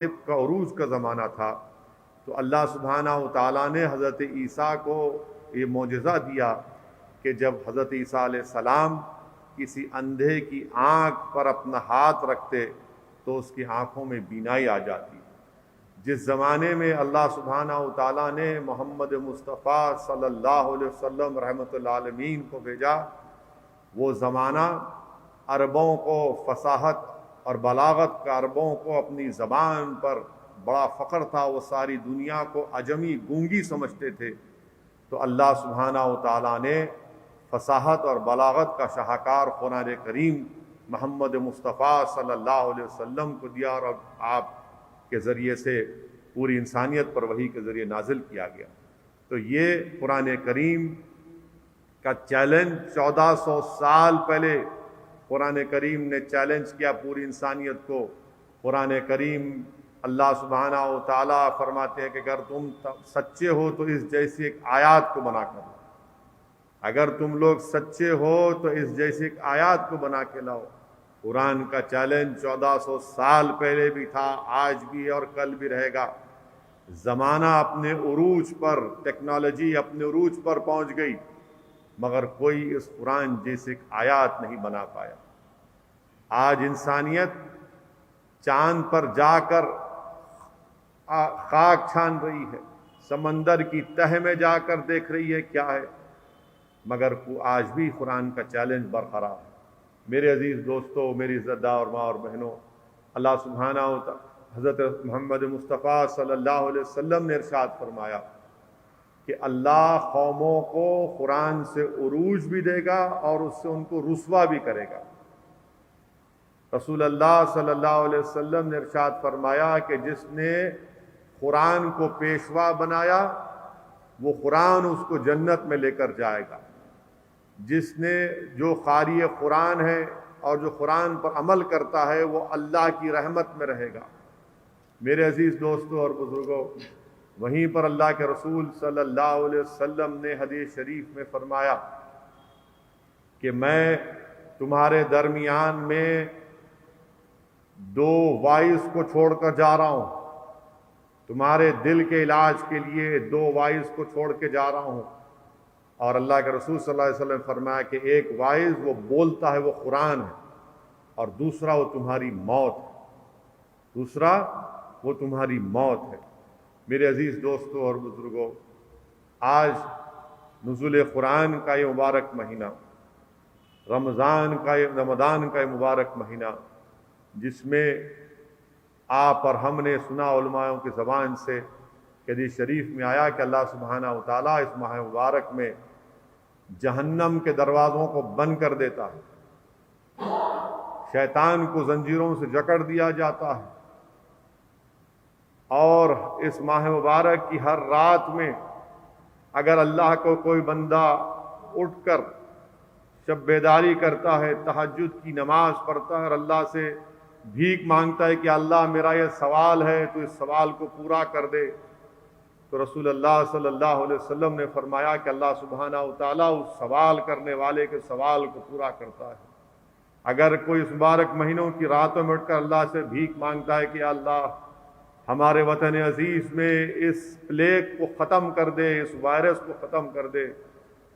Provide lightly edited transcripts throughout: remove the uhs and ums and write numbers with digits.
کا عروج کا زمانہ تھا، تو اللہ سبحانہ و تعالیٰ نے حضرت عیسیٰ کو یہ معجزہ دیا کہ جب حضرت عیسیٰ علیہ السلام کسی اندھے کی آنکھ پر اپنا ہاتھ رکھتے تو اس کی آنکھوں میں بینائی آ جاتی۔ جس زمانے میں اللہ سبحانہ و تعالیٰ نے محمد مصطفیٰ صلی اللہ علیہ وسلم رحمۃ العالمین کو بھیجا، وہ زمانہ عربوں کو فصاحت اور بلاغت کا، عربوں کو اپنی زبان پر بڑا فخر تھا، وہ ساری دنیا کو عجمی گونگی سمجھتے تھے۔ تو اللہ سبحانہ و تعالیٰ نے فصاحت اور بلاغت کا شاہکار قرآن کریم محمد مصطفیٰ صلی اللہ علیہ وسلم کو دیا، اور آپ کے ذریعے سے پوری انسانیت پر وحی کے ذریعے نازل کیا گیا۔ تو یہ قرآن کریم کا چیلنج 1400 سال پہلے قرآن کریم نے چیلنج کیا پوری انسانیت کو۔ قرآن کریم اللہ سبحانہ و تعالیٰ فرماتے ہیں کہ اگر تم سچے ہو تو اس جیسی ایک آیات کو بنا کر لاؤ، اگر تم لوگ سچے ہو تو اس جیسی ایک آیات کو بنا کے لاؤ۔ قرآن کا چیلنج 1400 سال پہلے بھی تھا، آج بھی اور کل بھی رہے گا۔ زمانہ اپنے عروج پر، ٹیکنالوجی اپنے عروج پر پہنچ گئی، مگر کوئی اس قرآن جیسے آیات نہیں بنا پایا۔ آج انسانیت چاند پر جا کر خاک چھان رہی ہے، سمندر کی تہہ میں جا کر دیکھ رہی ہے کیا ہے، مگر آج بھی قرآن کا چیلنج برقرار ہے۔ میرے عزیز دوستو، میری عزت دار ماں اور بہنوں، اللہ سبحانہ و تعالی حضرت محمد مصطفیٰ صلی اللہ علیہ وسلم نے ارشاد فرمایا کہ اللہ قوموں کو قرآن سے عروج بھی دے گا اور اس سے ان کو رسوا بھی کرے گا۔ رسول اللہ صلی اللہ علیہ وسلم نے ارشاد فرمایا کہ جس نے قرآن کو پیشوا بنایا وہ قرآن اس کو جنت میں لے کر جائے گا۔ جس نے جو قاری قرآن ہے اور جو قرآن پر عمل کرتا ہے وہ اللہ کی رحمت میں رہے گا۔ میرے عزیز دوستوں اور بزرگوں، وہیں پر اللہ کے رسول صلی اللہ علیہ وسلم نے حدیث شریف میں فرمایا کہ میں تمہارے درمیان میں 2 وائس کو چھوڑ کر جا رہا ہوں، تمہارے دل کے علاج کے لیے 2 وائس کو چھوڑ کے جا رہا ہوں۔ اور اللہ کے رسول صلی اللہ علیہ وسلم فرمایا کہ ایک وائس وہ بولتا ہے وہ قرآن ہے، اور دوسرا وہ تمہاری موت ہے، دوسرا وہ تمہاری موت ہے۔ میرے عزیز دوستوں اور بزرگوں، آج نزول قرآن کا یہ مبارک مہینہ، رمضان کا یہ مبارک مہینہ، جس میں آپ اور ہم نے سنا علماء کی زبان سے کہ حدیث شریف میں آیا کہ اللہ سبحانہ و تعالیٰ اس ماہ مبارک میں جہنم کے دروازوں کو بند کر دیتا ہے، شیطان کو زنجیروں سے جکڑ دیا جاتا ہے، اور اس ماہ مبارک کی ہر رات میں اگر اللہ کو کوئی بندہ اٹھ کر شب بیداری کرتا ہے، تہجد کی نماز پڑھتا ہے اور اللہ سے بھیک مانگتا ہے کہ اللہ میرا یہ سوال ہے تو اس سوال کو پورا کر دے، تو رسول اللہ صلی اللہ علیہ وسلم نے فرمایا کہ اللہ سبحانہ و تعالیٰ اس سوال کرنے والے کے سوال کو پورا کرتا ہے۔ اگر کوئی اس مبارک مہینوں کی راتوں میں اٹھ کر اللہ سے بھیک مانگتا ہے کہ اللہ ہمارے وطن عزیز میں اس پلیگ کو ختم کر دے، اس وائرس کو ختم کر دے،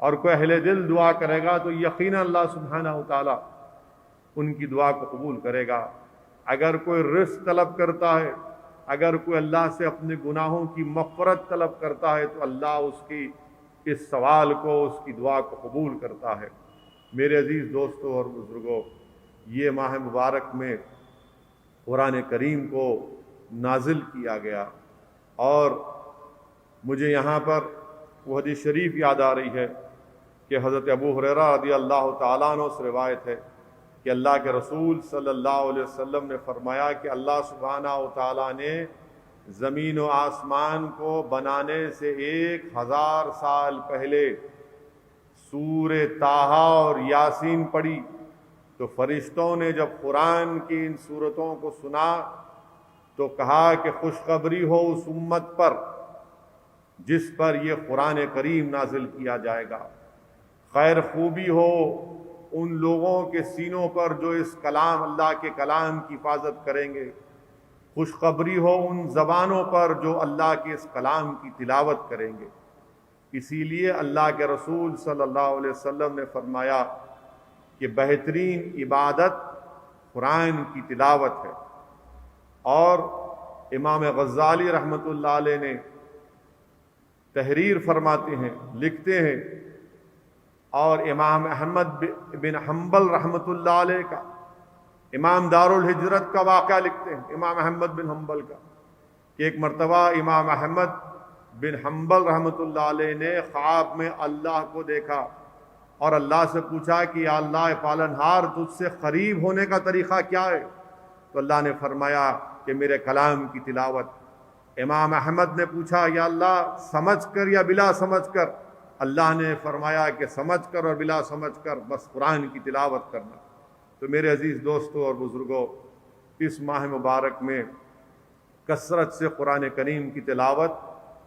اور کوئی اہل دل دعا کرے گا تو یقیناً اللہ سبحانہ و تعالیٰ ان کی دعا کو قبول کرے گا۔ اگر کوئی رزق طلب کرتا ہے، اگر کوئی اللہ سے اپنے گناہوں کی مغفرت طلب کرتا ہے تو اللہ اس کی اس سوال کو، اس کی دعا کو قبول کرتا ہے۔ میرے عزیز دوستوں اور بزرگوں، یہ ماہ مبارک میں قرآن کریم کو نازل کیا گیا، اور مجھے یہاں پر وہ حدیث شریف یاد آ رہی ہے کہ حضرت ابو ہریرہ رضی اللہ تعالیٰ عنہ سے روایت ہے کہ اللہ کے رسول صلی اللہ علیہ وسلم نے فرمایا کہ اللہ سبحانہ و تعالیٰ نے زمین و آسمان کو بنانے سے 1000 سال پہلے سورہ طٰہٰ اور یاسین پڑھی، تو فرشتوں نے جب قرآن کی ان سورتوں کو سنا تو کہا کہ خوشخبری ہو اس امت پر جس پر یہ قرآن کریم نازل کیا جائے گا، خیر خوبی ہو ان لوگوں کے سینوں پر جو اس کلام، اللہ کے کلام کی حفاظت کریں گے، خوشخبری ہو ان زبانوں پر جو اللہ کے اس کلام کی تلاوت کریں گے۔ اسی لیے اللہ کے رسول صلی اللہ علیہ وسلم نے فرمایا کہ بہترین عبادت قرآن کی تلاوت ہے۔ اور امام غزالی رحمۃ اللہ علیہ نے تحریر فرماتے ہیں، لکھتے ہیں، اور امام احمد بن حنبل رحمۃ اللہ علیہ کا، امام دار الہجرت کا واقعہ لکھتے ہیں امام احمد بن حنبل کا، کہ ایک مرتبہ امام احمد بن حنبل رحمۃ اللہ علیہ نے خواب میں اللہ کو دیکھا اور اللہ سے پوچھا کہ یا اللہ پالنہار تجھ سے قریب ہونے کا طریقہ کیا ہے؟ تو اللہ نے فرمایا کہ میرے کلام کی تلاوت۔ امام احمد نے پوچھا یا اللہ سمجھ کر یا بلا سمجھ کر؟ اللہ نے فرمایا کہ سمجھ کر اور بلا سمجھ کر، بس قرآن کی تلاوت کرنا۔ تو میرے عزیز دوستوں اور بزرگوں، اس ماہ مبارک میں کثرت سے قرآن کریم کی تلاوت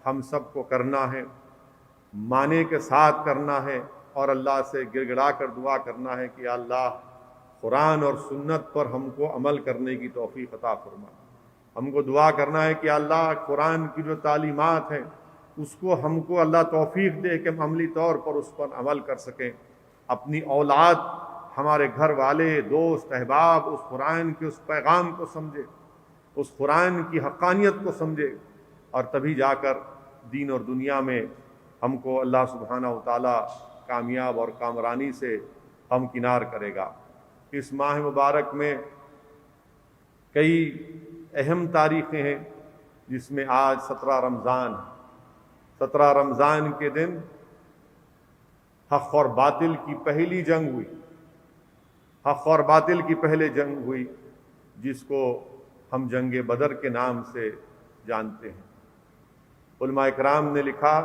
ہم سب کو کرنا ہے، معنی کے ساتھ کرنا ہے، اور اللہ سے گڑ گڑا کر دعا کرنا ہے کہ یا اللہ قرآن اور سنت پر ہم کو عمل کرنے کی توفیق عطا فرما۔ ہم کو دعا کرنا ہے کہ اللہ قرآن کی جو تعلیمات ہیں اس کو ہم کو اللہ توفیق دے کہ ہم عملی طور پر اس پر عمل کر سکیں، اپنی اولاد، ہمارے گھر والے، دوست، احباب اس قرآن کے اس پیغام کو سمجھے، اس قرآن کی حقانیت کو سمجھے، اور تبھی جا کر دین اور دنیا میں ہم کو اللہ سبحانہ و تعالی کامیاب اور کامرانی سے ہمکنار کرے گا۔ اس ماہ مبارک میں کئی اہم تاریخیں ہیں، جس میں آج 17 رمضان ہے۔ 17 رمضان کے دن حق اور باطل کی پہلی جنگ ہوئی، حق اور باطل کی پہلے جنگ ہوئی، جس کو ہم جنگ بدر کے نام سے جانتے ہیں۔ علماء اکرام نے لکھا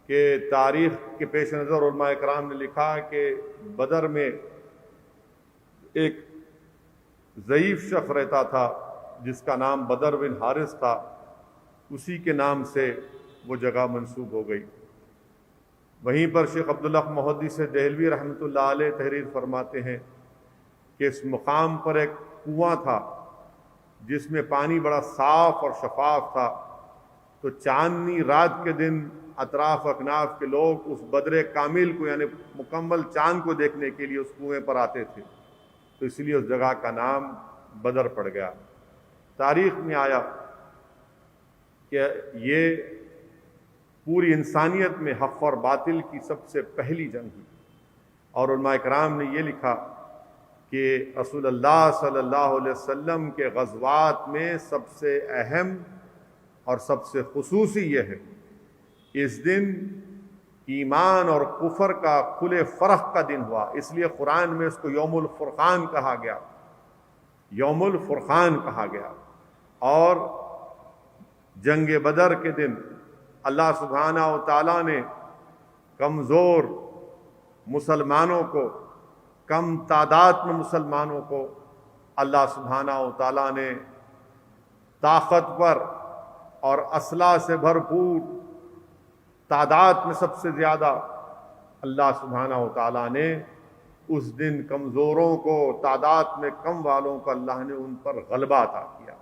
کہ تاریخ کے پیش نظر علماء اکرام نے لکھا کہ بدر میں ایک ضعیف شخص رہتا تھا جس کا نام بدر بن حارث تھا، اسی کے نام سے وہ جگہ منسوب ہو گئی۔ وہیں پر شیخ عبداللہ محدث دہلوی رحمۃ اللہ علیہ تحریر فرماتے ہیں کہ اس مقام پر ایک کنواں تھا جس میں پانی بڑا صاف اور شفاف تھا، تو چاندنی رات کے دن اطراف اکناف کے لوگ اس بدر کامل کو یعنی مکمل چاند کو دیکھنے کے لیے اس کنویں پر آتے تھے، تو اس لیے اس جگہ کا نام بدر پڑ گیا۔ تاریخ میں آیا کہ یہ پوری انسانیت میں حق اور باطل کی سب سے پہلی جنگ ہوئی، اور علماء کرام نے یہ لکھا کہ رسول اللہ صلی اللہ علیہ وسلم کے غزوات میں سب سے اہم اور سب سے خصوصی یہ ہے، اس دن ایمان اور کفر کا کھلے فرق کا دن ہوا، اس لیے قرآن میں اس کو یوم الفرقان کہا گیا، یوم الفرقان کہا گیا۔ اور جنگ بدر کے دن اللہ سبحانہ و تعالیٰ نے کمزور مسلمانوں کو، کم تعداد میں مسلمانوں کو اللہ سبحانہ و تعالیٰ نے طاقتور اور اسلحہ سے بھرپور، تعداد میں سب سے زیادہ اللہ سبحانہ و تعالیٰ نے اس دن کمزوروں کو، تعداد میں کم والوں کو اللہ نے ان پر غلبہ عطا کیا۔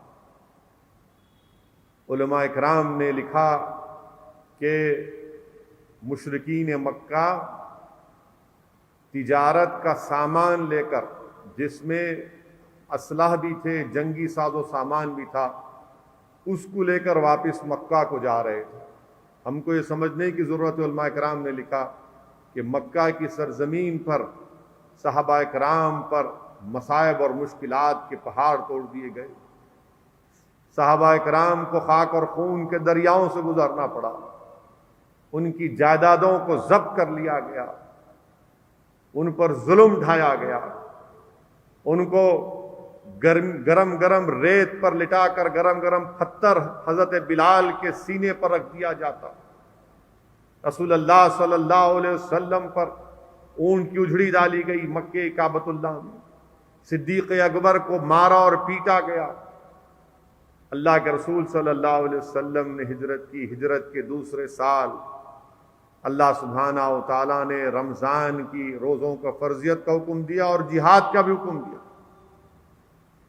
علماء اکرام نے لکھا کہ مشرکین مکہ تجارت کا سامان لے کر، جس میں اسلحہ بھی تھے، جنگی ساز و سامان بھی تھا، اس کو لے کر واپس مکہ کو جا رہے تھے۔ ہم کو یہ سمجھنے کی ضرورت ہے، علماء کرام نے لکھا کہ مکہ کی سرزمین پر صحابہ کرام پر مصائب اور مشکلات کے پہاڑ توڑ دیے گئے، صحابہ کرام کو خاک اور خون کے دریاؤں سے گزرنا پڑا، ان کی جائیدادوں کو ضبط کر لیا گیا، ان پر ظلم ڈھایا گیا، ان کو گرم گرم ریت پر لٹا کر گرم گرم پتھر حضرت بلال کے سینے پر رکھ دیا جاتا، رسول اللہ صلی اللہ علیہ وسلم پر اونٹ کی اجڑی ڈالی گئی مکہ کعبۃ اللہ میں، صدیق اکبر کو مارا اور پیٹا گیا۔ اللہ کے رسول صلی اللہ علیہ وسلم نے ہجرت کی، ہجرت کے دوسرے سال اللہ سبحانہ و تعالیٰ نے رمضان کی روزوں کا فرضیت کا حکم دیا اور جہاد کا بھی حکم دیا۔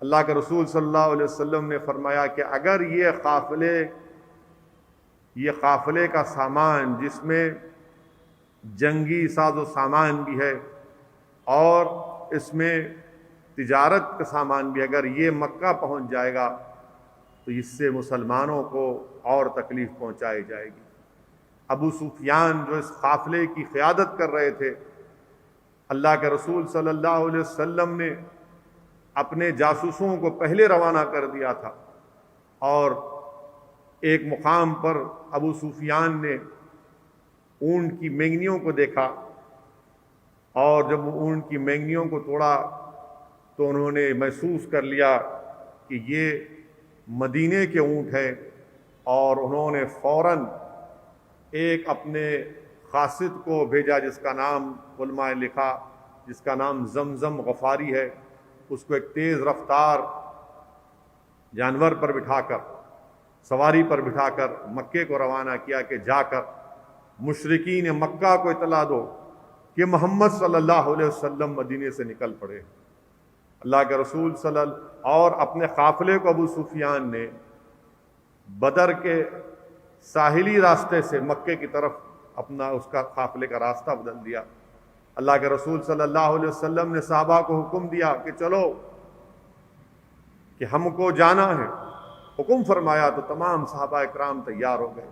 اللہ کے رسول صلی اللہ علیہ وسلم نے فرمایا کہ اگر یہ قافلے کا سامان جس میں جنگی ساز و سامان بھی ہے اور اس میں تجارت کا سامان بھی، اگر یہ مکہ پہنچ جائے گا تو اس سے مسلمانوں کو اور تکلیف پہنچائی جائے گی۔ ابو سفیان جو اس قافلے کی قیادت کر رہے تھے، اللہ کے رسول صلی اللہ علیہ وسلم نے اپنے جاسوسوں کو پہلے روانہ کر دیا تھا، اور ایک مقام پر ابو سفیان نے اونٹ کی مینگنیوں کو دیکھا، اور جب وہ اونٹ کی مینگنیوں کو توڑا تو انہوں نے محسوس کر لیا کہ یہ مدینے کے اونٹ ہیں، اور انہوں نے فوراً ایک اپنے قاصد کو بھیجا جس کا نام علماء نے لکھا جس کا نام زمزم غفاری ہے، اس کو ایک تیز رفتار جانور پر بٹھا کر، سواری پر بٹھا کر مکے کو روانہ کیا کہ جا کر مشرکین مکہ کو اطلاع دو کہ محمد صلی اللہ علیہ وسلم مدینے سے نکل پڑے۔ اللہ کے رسول اور اپنے قافلے کو ابو سفیان نے بدر کے ساحلی راستے سے مکے کی طرف اپنا اس کا قافلے کا راستہ بدل دیا۔ اللہ کے رسول صلی اللہ علیہ وسلم نے صحابہ کو حکم دیا کہ چلو کہ ہم کو جانا ہے، حکم فرمایا تو تمام صحابہ اکرام تیار ہو گئے۔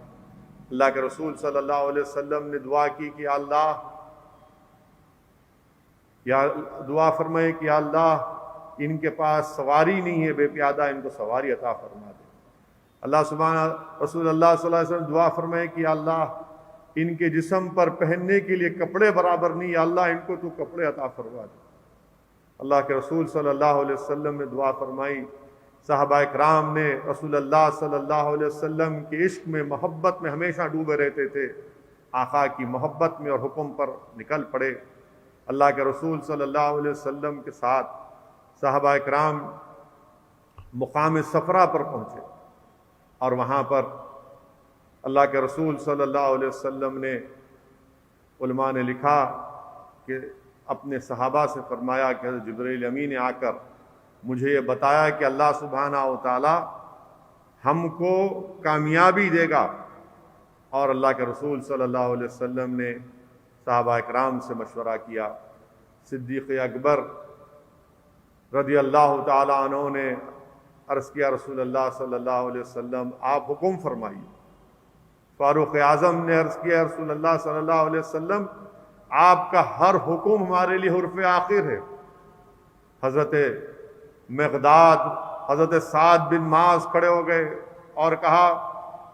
اللہ کے رسول صلی اللہ علیہ وسلم نے دعا کی کہ اللہ دعا فرمائے کہ اللہ ان کے پاس سواری نہیں ہے، بے پیادہ ان کو سواری عطا فرما دے۔ رسول اللہ صلی اللہ علیہ وسلم دعا فرمائے کہ اللہ ان کے جسم پر پہننے کے لیے کپڑے برابر نہیں، یا اللہ ان کو تو کپڑے عطا فرما دے۔ اللہ کے رسول صلی اللہ علیہ وسلم نے دعا فرمائی، صحابہ اکرام نے رسول اللہ صلی اللہ علیہ وسلم کے عشق میں، محبت میں ہمیشہ ڈوبے رہتے تھے، آقا کی محبت میں اور حکم پر نکل پڑے۔ اللہ کے رسول صلی اللہ علیہ وسلم کے ساتھ صحابہ اکرام مقام صفرا پر پہنچے، اور وہاں پر اللہ کے رسول صلی اللہ علیہ وسلم نے، علماء نے لکھا کہ اپنے صحابہ سے فرمایا کہ حضرت جبرائیل امین نے آ کر مجھے یہ بتایا کہ اللہ سبحانہ و تعالی ہم کو کامیابی دے گا، اور اللہ کے رسول صلی اللہ علیہ وسلم نے صحابہ اکرام سے مشورہ کیا۔ صدیق اکبر رضی اللہ تعالی عنہ نے عرض کیا رسول اللہ صلی اللہ علیہ وسلم آپ حکم فرمائیے۔ فاروق اعظم نے عرض کیا رسول اللہ صلی اللہ علیہ وسلم آپ کا ہر حکم ہمارے لیے حرف آخر ہے۔ حضرت مقداد، حضرت سعد بن معاذ کھڑے ہو گئے اور کہا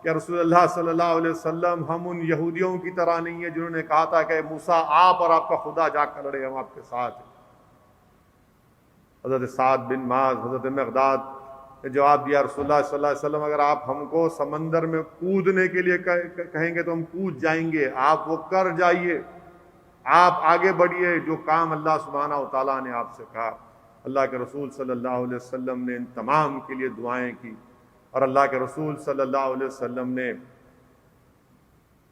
کہ رسول اللہ صلی اللہ علیہ وسلم ہم ان یہودیوں کی طرح نہیں ہیں جنہوں نے کہا تھا کہ موسیٰ آپ اور آپ کا خدا جا کر لڑے، ہم آپ کے ساتھ ہیں۔ حضرت سعد بن معاذ، حضرت مقداد نے جواب دیا رسول اللہ صلی اللہ علیہ وسلم اگر آپ ہم کو سمندر میں کودنے کے لیے کہیں گے تو ہم کود جائیں گے، آپ وہ کر جائیے، آپ آگے بڑھیے جو کام اللہ سبحانہ و تعالیٰ نے آپ سے کہا۔ اللہ کے رسول صلی اللہ علیہ وسلم نے ان تمام کے لیے دعائیں کی، اور اللہ کے رسول صلی اللہ علیہ وسلم نے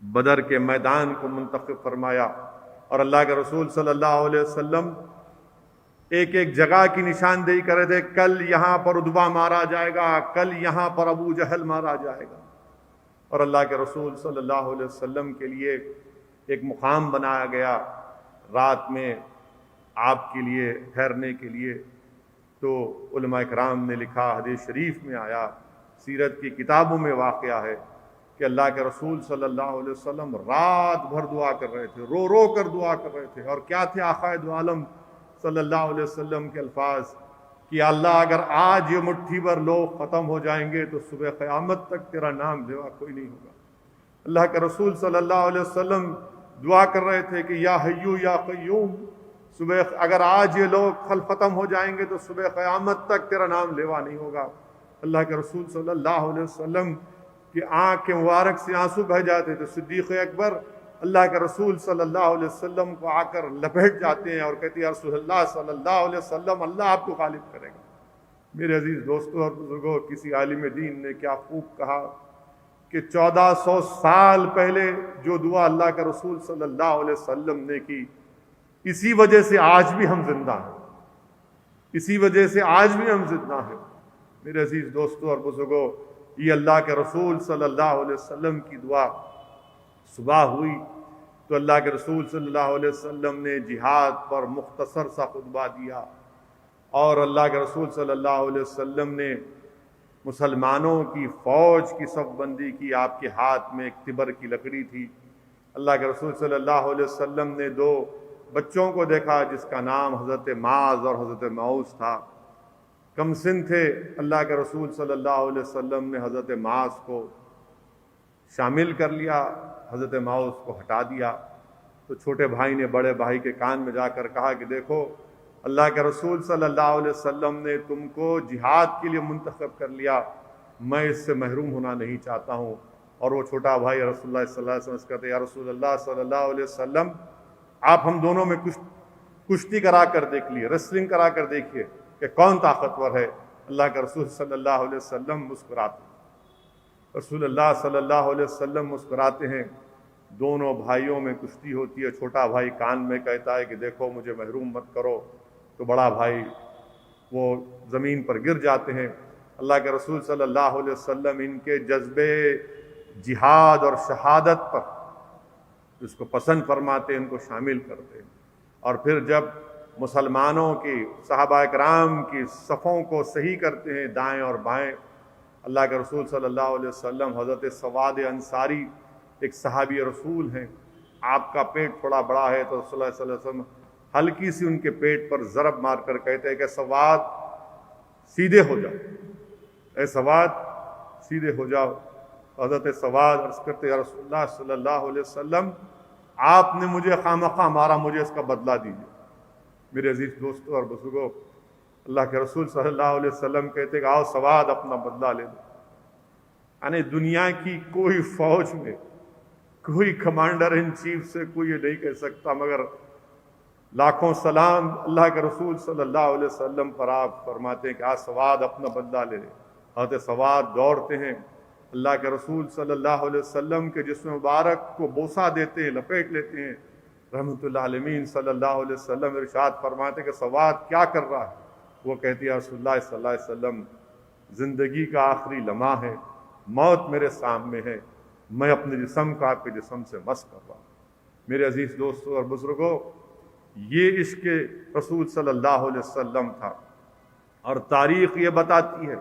بدر کے میدان کو منتخب فرمایا، اور اللہ کے رسول صلی اللہ علیہ وسلم ایک ایک جگہ کی نشاندہی کر رہے تھے، کل یہاں پر عتبہ مارا جائے گا، کل یہاں پر ابو جہل مارا جائے گا۔ اور اللہ کے رسول صلی اللہ علیہ وسلم کے لیے ایک مقام بنایا گیا رات میں آپ کے لیے ٹھہرنے کے لیے۔ تو علماء کرام نے لکھا، حدیث شریف میں آیا، سیرت کی کتابوں میں واقعہ ہے کہ اللہ کے رسول صلی اللہ علیہ وسلم رات بھر دعا کر رہے تھے، رو رو کر دعا کر رہے تھے۔ اور کیا تھے آقا دو عالم صلی اللہ علیہ وسلم کے الفاظ کہ اللہ اگر آج یہ مٹھی بھر لوگ ختم ہو جائیں گے تو صبح قیامت تک تیرا نام لیوا کوئی نہیں ہوگا۔ اللہ کے رسول صلی اللہ علیہ وسلم دعا کر رہے تھے کہ یا حیو یا قیوم، صبح اگر آج یہ لوگ ختم ہو جائیں گے تو صبح قیامت تک تیرا نام لیوا نہیں ہوگا۔ اللہ کے رسول صلی اللہ علیہ وسلم کی آنکھ کے مبارک سے آنسو بہہ جاتے تھے۔ صدیق اکبر اللہ کے رسول صلی اللہ علیہ وسلم کو آ کر لپیٹ جاتے ہیں اور کہتے ہیں یا رسول اللہ صلی اللہ علیہ وسلم اللہ آپ کو غالب کرے گا۔ میرے عزیز دوستوں اور بزرگوں، کسی عالم دین نے کیا خوب کہا کہ 1400 سال پہلے جو دعا اللہ کے رسول صلی اللہ علیہ وسلم نے کی، اسی وجہ سے آج بھی ہم زندہ ہیں۔ اسی وجہ سے آج بھی ہم زندہ ہیں۔ میرے عزیز دوستوں اور بزرگوں، یہ اللہ کے رسول صلی اللہ علیہ وسلم کی دعا۔ صبح ہوئی تو اللہ کے رسول صلی اللہ علیہ وسلم نے جہاد پر مختصر سا خطبہ دیا، اور اللہ کے رسول صلی اللہ علیہ وسلم نے مسلمانوں کی فوج کی صف بندی کی۔ آپ کے ہاتھ میں ایک تبر کی لکڑی تھی۔ اللہ کے رسول صلی اللہ علیہ وسلم نے دو بچوں کو دیکھا جس کا نام حضرت معاذ اور حضرت معوذ تھا۔ کم سن تھے۔ اللہ کے رسول صلی اللہ علیہ وسلم نے حضرت معاذ کو شامل کر لیا، حضرت معوذ کو ہٹا دیا۔ تو چھوٹے بھائی نے بڑے بھائی کے کان میں جا کر کہا کہ دیکھو، اللہ کے رسول صلی اللہ علیہ وسلم نے تم کو جہاد کے لیے منتخب کر لیا، میں اس سے محروم ہونا نہیں چاہتا ہوں۔ اور وہ چھوٹا بھائی رسول اللہ صلی اللہ علیہ وسلم کہتے ہیں، یا رسول اللہ صلی اللہ علیہ وسلم، آپ ہم دونوں میں کشتی کرا کر دیکھ لیے، ریسلنگ کرا کر دیکھیے کہ کون طاقتور ہے۔ اللہ کے رسول صلی اللہ علیہ وسلم مسکراتے ہیں۔ رسول اللہ صلی اللہ علیہ وسلم مسکراتے ہیں۔ دونوں بھائیوں میں کشتی ہوتی ہے۔ چھوٹا بھائی کان میں کہتا ہے کہ دیکھو مجھے محروم مت کرو، تو بڑا بھائی وہ زمین پر گر جاتے ہیں۔ اللہ کے رسول صلی اللہ علیہ وسلم ان کے جذبے جہاد اور شہادت پر اس کو پسند فرماتے ہیں، ان کو شامل کرتے ہیں۔ اور پھر جب مسلمانوں کی صحابہ کرام کی صفوں کو صحیح کرتے ہیں دائیں اور بائیں، اللہ کے رسول صلی اللہ علیہ وسلم، حضرت سواد انصاری ایک صحابی رسول ہیں، آپ کا پیٹ تھوڑا بڑا ہے، تو رسول اللہ صلی اللہ علیہ وسلم ہلکی سی ان کے پیٹ پر ضرب مار کر کہتے ہیں کہ سواد سیدھے ہو جاؤ، اے سواد سیدھے ہو جاؤ۔ حضرت سواد عرض کرتے یا رسول اللہ صلی اللہ علیہ وسلم، آپ نے مجھے خامخواہ مارا، مجھے اس کا بدلہ دیجیے۔ میرے عزیز دوستوں اور بزرگوں، اللہ کے رسول صلی اللہ علیہ وسلم کہتے ہیں کہ آؤ سواد اپنا بدلہ لے لو۔ یعنی دنیا کی کوئی فوج میں کوئی کمانڈر ان چیف سے کوئی یہ نہیں کہہ سکتا، مگر لاکھوں سلام اللہ کے رسول صلی اللہ علیہ وسلم پر آپ فرماتے ہیں کہ آج سواد اپنا بدلہ لے لے۔ حضرت سواد دوڑتے ہیں، اللہ کے رسول صلی اللہ علیہ وسلم کے جسم مبارک کو بوسہ دیتے ہیں، لپیٹ لیتے ہیں۔ رحمت اللہ علیہ صلی اللہ علیہ وسلم ارشاد فرماتے ہیں کہ سواد کیا کر رہا ہے؟ وہ کہتی ہے رسول اللہ صلی اللہ علیہ وسلم، زندگی کا آخری لمحہ ہے، موت میرے سامنے ہے، میں اپنے جسم کو آپ کے جسم سے مس کر رہا ہوں۔ میرے عزیز دوستوں اور بزرگوں، یہ عشق رسول صلی اللہ علیہ وسلم تھا۔ اور تاریخ یہ بتاتی ہے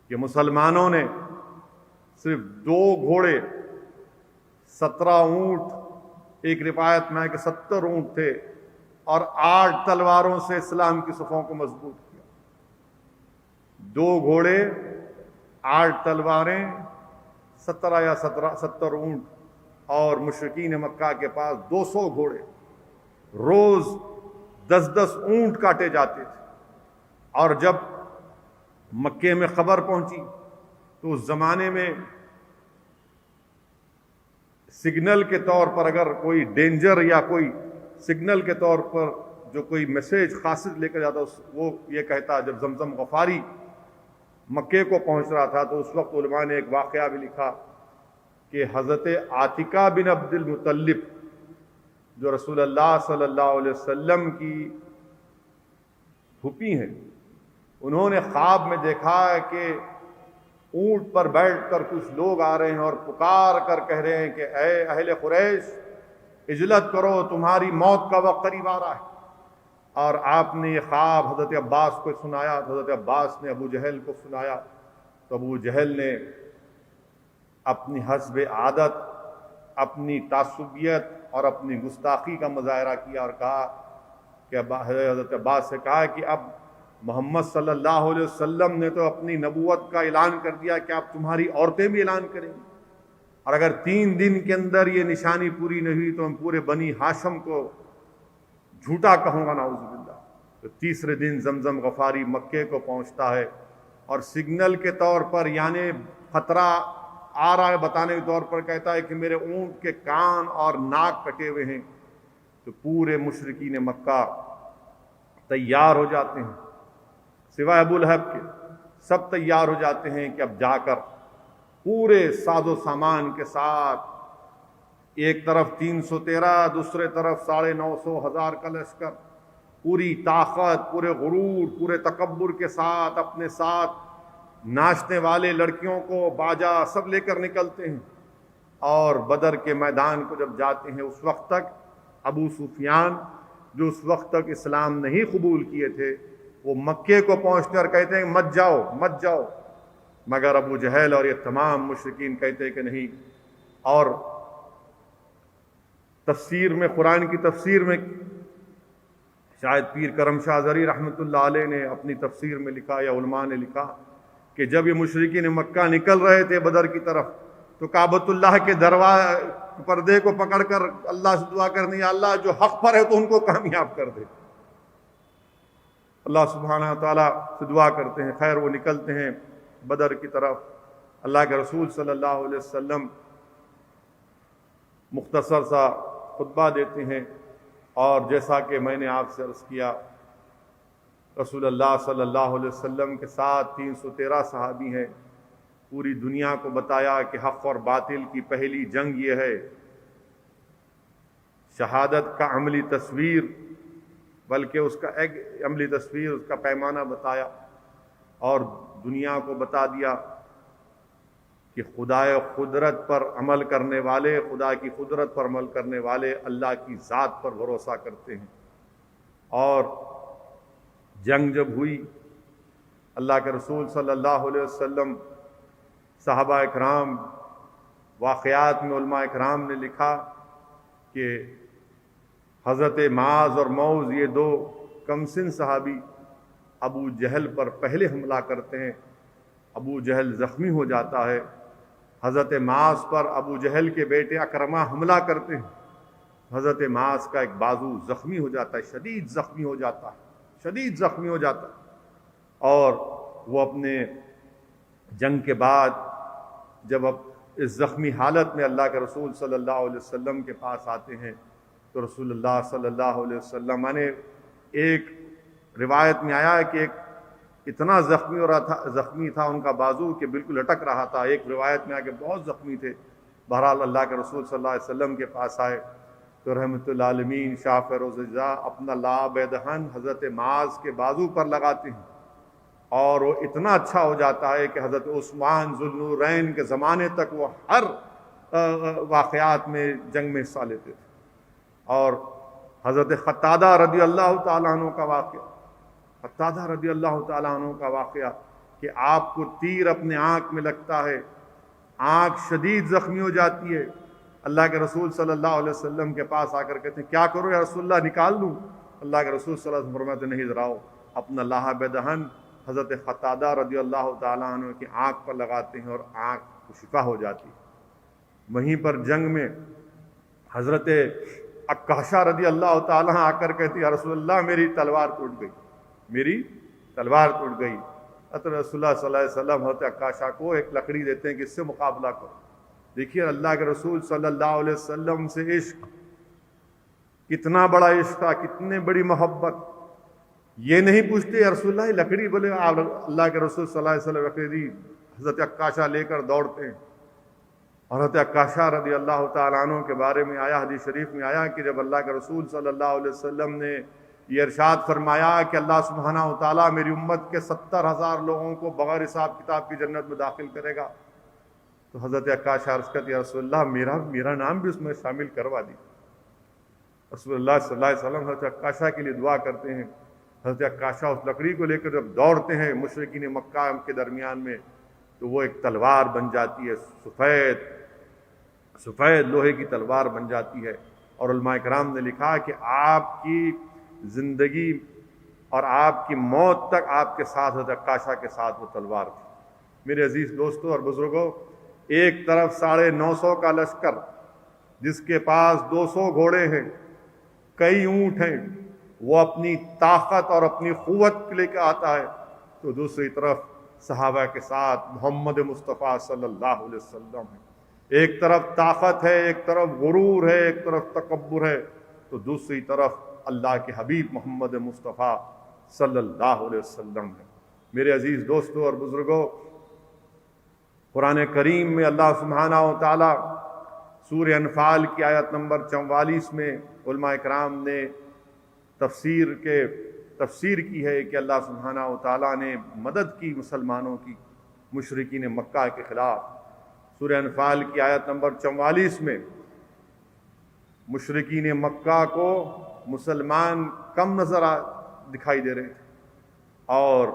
کہ مسلمانوں نے صرف 2 گھوڑے، 17 اونٹ، ایک روایت میں ہے کہ 70 اونٹ تھے، اور 8 تلواروں سے اسلام کی صفوں کو مضبوط کیا۔ 2 گھوڑے، 8 تلواریں، 17 یا 70 اونٹ، اور مشرکین مکہ کے پاس 200 گھوڑے۔ روز 10 اونٹ کاٹے جاتے تھے۔ اور جب مکے میں خبر پہنچی تو اس زمانے میں سگنل کے طور پر اگر کوئی ڈینجر یا کوئی سگنل کے طور پر جو کوئی میسیج قاصد لے کر جاتا، وہ یہ کہتا، جب زمزم غفاری مکے کو پہنچ رہا تھا تو اس وقت علماء نے ایک واقعہ بھی لکھا کہ حضرت عاتقہ بن عبد المطلب جو رسول اللہ صلی اللہ علیہ وسلم کی پھوپھی ہیں، انہوں نے خواب میں دیکھا کہ اونٹ پر بیٹھ کر کچھ لوگ آ رہے ہیں اور پکار کر کہہ رہے ہیں کہ اے اہل قریش، اجلت کرو، تمہاری موت کا وقت قریب آ رہا ہے۔ اور آپ نے یہ خواب حضرت عباس کو سنایا، حضرت عباس نے ابو جہل کو سنایا، تو ابو جہل نے اپنی حسب عادت، اپنی تعصبیت اور اپنی گستاخی کا مظاہرہ کیا اور کہا کہ حضرت عباس سے کہا کہ اب محمد صلی اللہ علیہ وسلم نے تو اپنی نبوت کا اعلان کر دیا کہ اب تمہاری عورتیں بھی اعلان کریں گی، اور اگر 3 دن کے اندر یہ نشانی پوری نہیں ہوئی تو میں پورے بنی ہاشم کو جھوٹا کہوں گا، نعوذ باللہ۔ تو تیسرے دن زمزم غفاری مکے کو پہنچتا ہے، اور سگنل کے طور پر یعنی خطرہ آ رہا ہے بتانے کے طور پر کہتا ہے کہ میرے اونٹ کے کان اور ناک کٹے ہوئے ہیں۔ تو پورے مشرکین مکہ تیار ہو جاتے ہیں، سوائے ابو لہب کے، سب تیار ہو جاتے ہیں کہ اب جا کر پورے ساز و سامان کے ساتھ، ایک طرف 313، دوسرے طرف 950,000 کا لشکر، پوری طاقت، پورے غرور، پورے تکبر کے ساتھ اپنے ساتھ ناچنے والے لڑکیوں کو، باجا سب لے کر نکلتے ہیں، اور بدر کے میدان کو جب جاتے ہیں اس وقت تک ابو سفیان جو اس وقت تک اسلام نہیں قبول کیے تھے وہ مکے کو پہنچتے اور کہتے ہیں مت جاؤ مت جاؤ، مگر ابو جہل اور یہ تمام مشرکین کہتے ہیں کہ نہیں۔ اور تفسیر میں، قرآن کی تفسیر میں شاید پیر کرم شاہ زری رحمۃ اللہ علیہ نے اپنی تفسیر میں لکھا یا علماء نے لکھا کہ جب یہ مشرکین مکہ نکل رہے تھے بدر کی طرف تو کعبۃ اللہ کے پردے کو پکڑ کر اللہ سے دعا کرنی، یا اللہ جو حق پر ہے تو ان کو کامیاب کر دے۔ اللہ سبحانہ تعالیٰ سے دعا کرتے ہیں، خیر وہ نکلتے ہیں بدر کی طرف۔ اللہ کے رسول صلی اللہ علیہ وسلم مختصر سا خطبہ دیتے ہیں، اور جیسا کہ میں نے آپ سے عرض کیا رسول اللہ صلی اللہ علیہ وسلم کے ساتھ 313 صحابی ہیں۔ پوری دنیا کو بتایا کہ حق اور باطل کی پہلی جنگ یہ ہے، شہادت کا عملی تصویر، بلکہ اس کا ایک عملی تصویر، اس کا پیمانہ بتایا، اور دنیا کو بتا دیا کہ خدائے قدرت پر عمل کرنے والے، خدا کی قدرت پر عمل کرنے والے اللہ کی ذات پر بھروسہ کرتے ہیں۔ اور جنگ جب ہوئی، اللہ کے رسول صلی اللہ علیہ وسلم، صحابہ اکرام، واقعات میں علماء اکرام نے لکھا کہ حضرت معاذ اور موز یہ دو کمسن صحابی ابو جہل پر پہلے حملہ کرتے ہیں، ابو جہل زخمی ہو جاتا ہے، حضرت معاذ پر ابو جہل کے بیٹے اکرمہ حملہ کرتے ہیں، حضرت معاذ کا ایک بازو زخمی ہو جاتا ہے، شدید زخمی ہو جاتا ہے، شدید زخمی ہو جاتا ہے۔ اور وہ اپنے جنگ کے بعد جب اب اس زخمی حالت میں اللہ کے رسول صلی اللہ علیہ وسلم کے پاس آتے ہیں تو رسول اللہ صلی اللہ علیہ وسلم نے ایک روایت میں آیا ہے کہ ایک اتنا زخمی تھا ان کا بازو کہ بالکل لٹک رہا تھا، ایک روایت میں آیا کہ بہت زخمی تھے۔ بہرحال اللہ کے رسول صلی اللہ علیہ وسلم کے پاس آئے تو رحمت العالمین شاہ فیروز جاہ اپنا لعاب دہن حضرت معاذ کے بازو پر لگاتے ہیں، اور وہ اتنا اچھا ہو جاتا ہے کہ حضرت عثمان ذو النورین کے زمانے تک وہ ہر واقعات میں جنگ میں حصہ لیتے تھے۔ اور حضرت قتادہ رضی اللہ تعالیٰ عنہ کا واقعہ، قتادہ رضی اللہ تعالیٰ عنہ کا واقعہ کہ آپ کو تیر اپنے آنکھ میں لگتا ہے، آنکھ شدید زخمی ہو جاتی ہے، اللہ کے رسول صلی اللہ علیہ وسلم کے پاس آ کر کہتے ہیں کیا کرو یا رسول اللہ، نکال لوں؟ اللہ کے رسول صلی اللہ علیہ وسلم فرماتے نہیں، ذرا اپنا لعاب دہن حضرت قتادہ رضی اللہ تعالیٰ عنہ کی آنکھ پر لگاتے ہیں اور آنکھ کو شفا ہو جاتی ہے۔ وہیں پر جنگ میں حضرت عکاشہ رضی اللہ تعالیٰ آ کر کہتی یا رسول اللہ میری تلوار ٹوٹ گئی، میری تلوار ٹوٹ گئی۔ حضرت رسول اللہ صلی اللہ علیہ وسلم حضرت عکاشہ کو ایک لکڑی دیتے ہیں کہ اس سے مقابلہ کرو۔ دیکھیے اللہ کے رسول صلی اللہ علیہ وسلم سے عشق، کتنا بڑا عشق تھا، کتنی بڑی محبت۔ یہ نہیں پوچھتے یا رسول اللہ لکڑی، بولے اللہ کے رسول صلی اللہ علیہ وسلم لکڑی دی، حضرت عکاشہ لے کر دوڑتے ہیں۔ اور حضرت عکاشہ رضی اللہ تعالیٰ عنہ کے بارے میں آیا، حدیث شریف میں آیا کہ جب اللہ کے رسول صلی اللہ علیہ وسلم نے یہ ارشاد فرمایا کہ اللہ سبحانہ و تعالیٰ میری امت کے 70,000 لوگوں کو بغیر حساب کتاب کی جنت میں داخل کرے گا، تو حضرت عکاشہ عرض کرتے یا رسول اللہ میرا نام بھی اس میں شامل کروا دی۔ رسول اللہ صلی اللہ علیہ وسلم حضرت عکاشہ کے لیے دعا کرتے ہیں۔ حضرت عکاشہ اس لکڑی کو لے کر جب دوڑتے ہیں مشرکین مکہ کے درمیان میں تو وہ ایک تلوار بن جاتی ہے، سفید لوہے کی تلوار بن جاتی ہے۔ اور علماء کرام نے لکھا کہ آپ کی زندگی اور آپ کی موت تک آپ کے ساتھ حضرت عکاشہ کے ساتھ وہ تلوار تھی۔ میرے عزیز دوستوں اور بزرگوں، ایک طرف 950 کا لشکر جس کے پاس 200 گھوڑے ہیں، کئی اونٹ ہیں، وہ اپنی طاقت اور اپنی قوت لے کے آتا ہے، تو دوسری طرف صحابہ کے ساتھ محمد مصطفیٰ صلی اللہ علیہ وسلم ہے۔ ایک طرف طاقت ہے، ایک طرف غرور ہے، ایک طرف تکبر ہے، تو دوسری طرف اللہ کے حبیب محمد مصطفیٰ صلی اللہ علیہ وسلم ہے۔ میرے عزیز دوستوں اور بزرگوں، قرآن کریم میں اللہ سبحانہ و تعالیٰ سورہ انفال کی آیت نمبر 44 میں علماء کرام نے تفسیر کی ہے کہ اللہ سبحانہ و تعالیٰ نے مدد کی مسلمانوں کی مشرکین مکہ کے خلاف۔ سورہ انفال کی آیت نمبر 44 میں مشرکین مکہ کو مسلمان کم دکھائی دے رہے تھے اور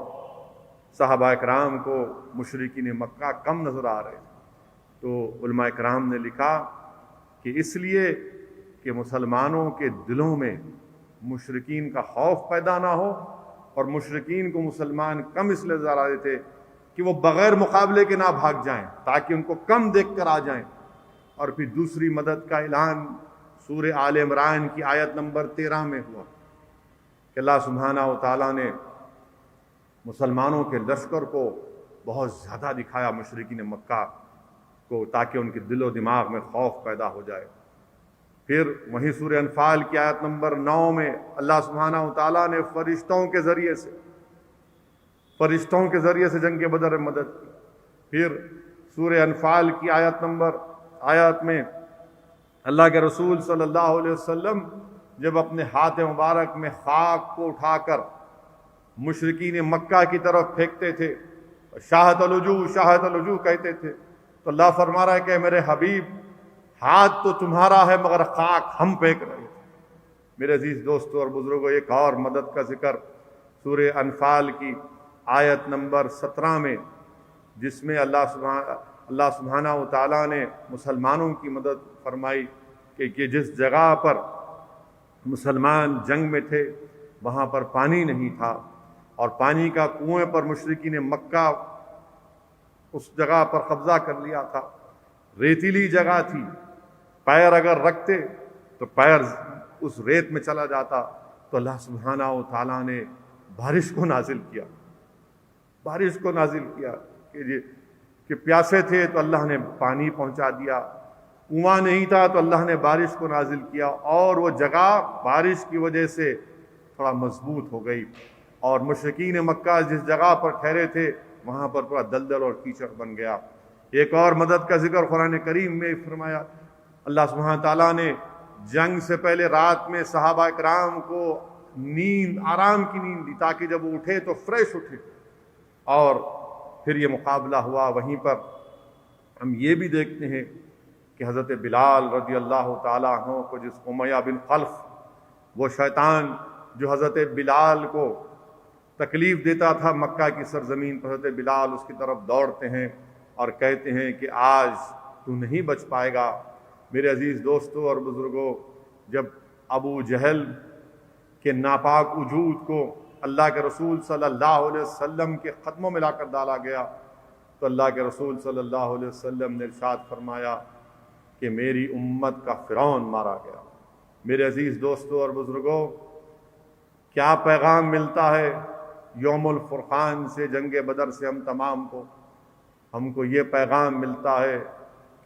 صحابہ اکرام کو مشرکین مکہ کم نظر آ رہے تھے۔ تو علماء اکرام نے لکھا کہ اس لیے کہ مسلمانوں کے دلوں میں مشرکین کا خوف پیدا نہ ہو، اور مشرکین کو مسلمان کم اس لیے نظر آ رہے تھے کہ وہ بغیر مقابلے کے نہ بھاگ جائیں تاکہ ان کو کم دیکھ کر آ جائیں۔ اور پھر دوسری مدد کا اعلان سورہ آل عمران کی آیت نمبر 13 میں ہوا کہ اللہ سبحانہ و تعالیٰ نے مسلمانوں کے لشکر کو بہت زیادہ دکھایا مشرکین مکہ کو تاکہ ان کے دل و دماغ میں خوف پیدا ہو جائے۔ پھر وہیں سورہ انفال کی آیت نمبر 9 میں اللہ سبحانہ و تعالیٰ نے فرشتوں کے ذریعے سے جنگ بدر میں مدد کی۔ پھر سورہ انفال کی آیت میں اللہ کے رسول صلی اللہ علیہ وسلم جب اپنے ہاتھ مبارک میں خاک کو اٹھا کر مشرکین مکہ کی طرف پھینکتے تھے، شاہت الوجوہ کہتے تھے، تو اللہ فرما رہا ہے کہ میرے حبیب ہاتھ تو تمہارا ہے مگر خاک ہم پھینک رہے تھے۔ میرے عزیز دوستوں اور بزرگوں، ایک اور مدد کا ذکر سورہ انفال کی آیت نمبر 17 میں، جس میں اللہ سبحانہ و تعالیٰ نے مسلمانوں کی مدد فرمائی کہ جس جگہ پر مسلمان جنگ میں تھے وہاں پر پانی نہیں تھا، اور پانی کا کنویں پر مشرکین مکہ اس جگہ پر قبضہ کر لیا تھا، ریتیلی جگہ تھی، پیر اگر رکھتے تو پیر اس ریت میں چلا جاتا، تو اللہ سبحانہ و تعالیٰ نے بارش کو نازل کیا کہ پیاسے تھے تو اللہ نے پانی پہنچا دیا، کنواں نہیں تھا تو اللہ نے بارش کو نازل کیا، اور وہ جگہ بارش کی وجہ سے تھوڑا مضبوط ہو گئی، اور مشرکین مکہ جس جگہ پر ٹھہرے تھے وہاں پر پورا دلدل اور کیچڑ بن گیا۔ ایک اور مدد کا ذکر قرآن کریم میں فرمایا، اللہ سبحانہ تعالیٰ نے جنگ سے پہلے رات میں صحابہ کرام کو آرام کی نیند دی تاکہ جب وہ اٹھے تو فریش اٹھے، اور پھر یہ مقابلہ ہوا۔ وہیں پر ہم یہ بھی دیکھتے ہیں کہ حضرت بلال رضی اللہ تعالیٰ عنہ کو، جس امیہ بن خلف، وہ شیطان جو حضرت بلال کو تکلیف دیتا تھا مکہ کی سرزمین پر، حضرت بلال اس کی طرف دوڑتے ہیں اور کہتے ہیں کہ آج تو نہیں بچ پائے گا۔ میرے عزیز دوستوں اور بزرگوں، جب ابو جہل کے ناپاک وجود کو اللہ کے رسول صلی اللہ علیہ وسلم کے قدموں میں لا کر ڈالا گیا، تو اللہ کے رسول صلی اللہ علیہ وسلم نے ارشاد فرمایا کہ میری امت کا فرعون مارا گیا۔ میرے عزیز دوستوں اور بزرگوں، کیا پیغام ملتا ہے یوم الفرقان سے، جنگ بدر سے ہم کو یہ پیغام ملتا ہے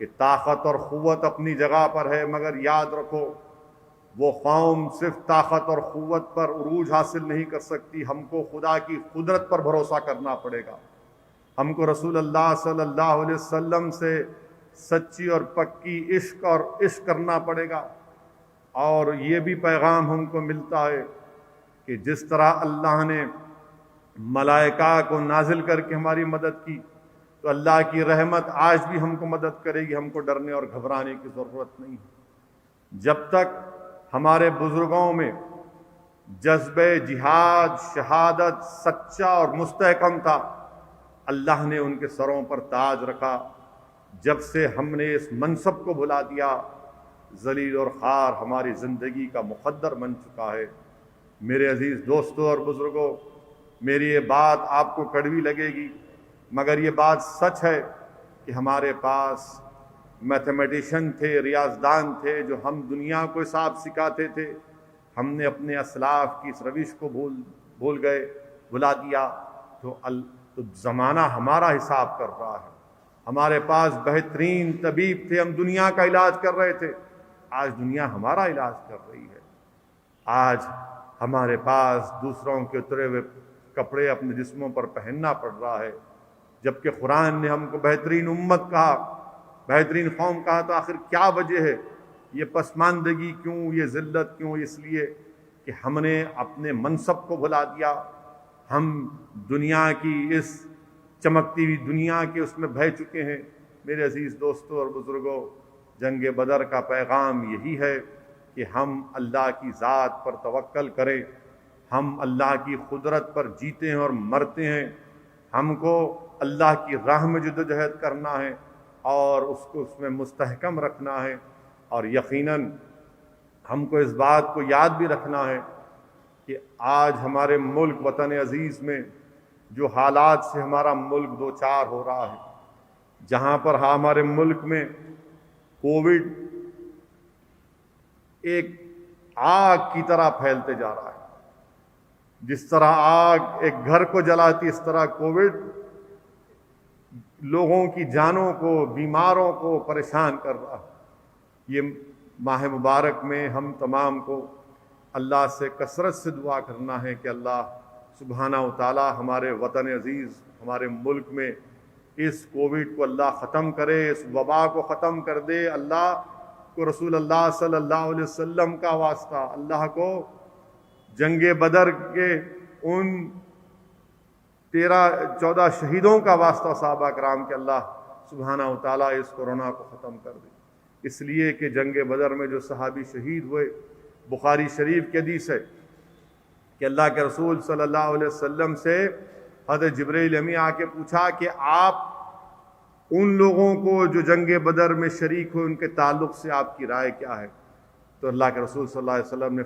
کہ طاقت اور قوت اپنی جگہ پر ہے، مگر یاد رکھو وہ قوم صرف طاقت اور قوت پر عروج حاصل نہیں کر سکتی، ہم کو خدا کی قدرت پر بھروسہ کرنا پڑے گا، ہم کو رسول اللہ صلی اللہ علیہ وسلم سے سچی اور پکی عشق کرنا پڑے گا۔ اور یہ بھی پیغام ہم کو ملتا ہے کہ جس طرح اللہ نے ملائکہ کو نازل کر کے ہماری مدد کی، تو اللہ کی رحمت آج بھی ہم کو مدد کرے گی، ہم کو ڈرنے اور گھبرانے کی ضرورت نہیں ہے۔ جب تک ہمارے بزرگوں میں جذبہ جہاد، شہادت سچا اور مستحکم تھا، اللہ نے ان کے سروں پر تاج رکھا۔ جب سے ہم نے اس منصب کو بھلا دیا، ذلیل اور خوار ہماری زندگی کا مقدر بن چکا ہے۔ میرے عزیز دوستوں اور بزرگوں، میری یہ بات آپ کو کڑوی لگے گی، مگر یہ بات سچ ہے کہ ہمارے پاس میتھمیٹیشین تھے، ریاضدان تھے، جو ہم دنیا کو حساب سکھاتے تھے، ہم نے اپنے اسلاف کی اس روش کو بھلا دیا، تو زمانہ ہمارا حساب کر رہا ہے۔ ہمارے پاس بہترین طبیب تھے، ہم دنیا کا علاج کر رہے تھے، آج دنیا ہمارا علاج کر رہی ہے۔ آج ہمارے پاس دوسروں کے اترے ہوئے کپڑے اپنے جسموں پر پہننا پڑ رہا ہے، جبکہ قرآن نے ہم کو بہترین امت کہا، بہترین قوم کہا، تو آخر کیا وجہ ہے؟ یہ پسماندگی کیوں، یہ ذلت کیوں؟ اس لیے کہ ہم نے اپنے منصب کو بھلا دیا، ہم دنیا کی اس چمکتی ہوئی دنیا کے اس میں بہہ چکے ہیں۔ میرے عزیز دوستوں اور بزرگوں، جنگ بدر کا پیغام یہی ہے کہ ہم اللہ کی ذات پر توکل کریں، ہم اللہ کی قدرت پر جیتے ہیں اور مرتے ہیں، ہم کو اللہ کی راہ میں جدوجہد کرنا ہے اور اس کو اس میں مستحکم رکھنا ہے، اور یقیناً ہم کو اس بات کو یاد بھی رکھنا ہے کہ آج ہمارے ملک وطن عزیز میں جو حالات سے ہمارا ملک دوچار ہو رہا ہے، جہاں پر ہمارے ملک میں کووڈ ایک آگ کی طرح پھیلتے جا رہا ہے، جس طرح آگ ایک گھر کو جلاتی اس طرح کووڈ لوگوں کی جانوں کو، بیماروں کو پریشان کر رہا ہے۔ یہ ماہ مبارک میں ہم تمام کو اللہ سے کثرت سے دعا کرنا ہے کہ اللہ سبحانہ و تعالی ہمارے وطن عزیز، ہمارے ملک میں اس کووڈ کو اللہ ختم کرے، اس وبا کو ختم کر دے۔ اللہ کو رسول اللہ صلی اللہ علیہ وسلم کا واسطہ، اللہ کو جنگ بدر کے ان 13-14 شہیدوں کا واسطہ صحابہ کرام کے اللہ سبحانہ و تعالیٰ اس کورونا کو ختم کر دے، اس لیے کہ جنگ بدر میں جو صحابی شہید ہوئے، بخاری شریف کی حدیث ہے کہ اللہ کے رسول صلی اللہ علیہ وسلم سے حضرت جبرائیل امین آ کے پوچھا کہ آپ ان لوگوں کو جو جنگ بدر میں شریک ہوئے ان کے تعلق سے آپ کی رائے کیا ہے؟ تو اللہ کے رسول صلی اللہ علیہ وسلم نے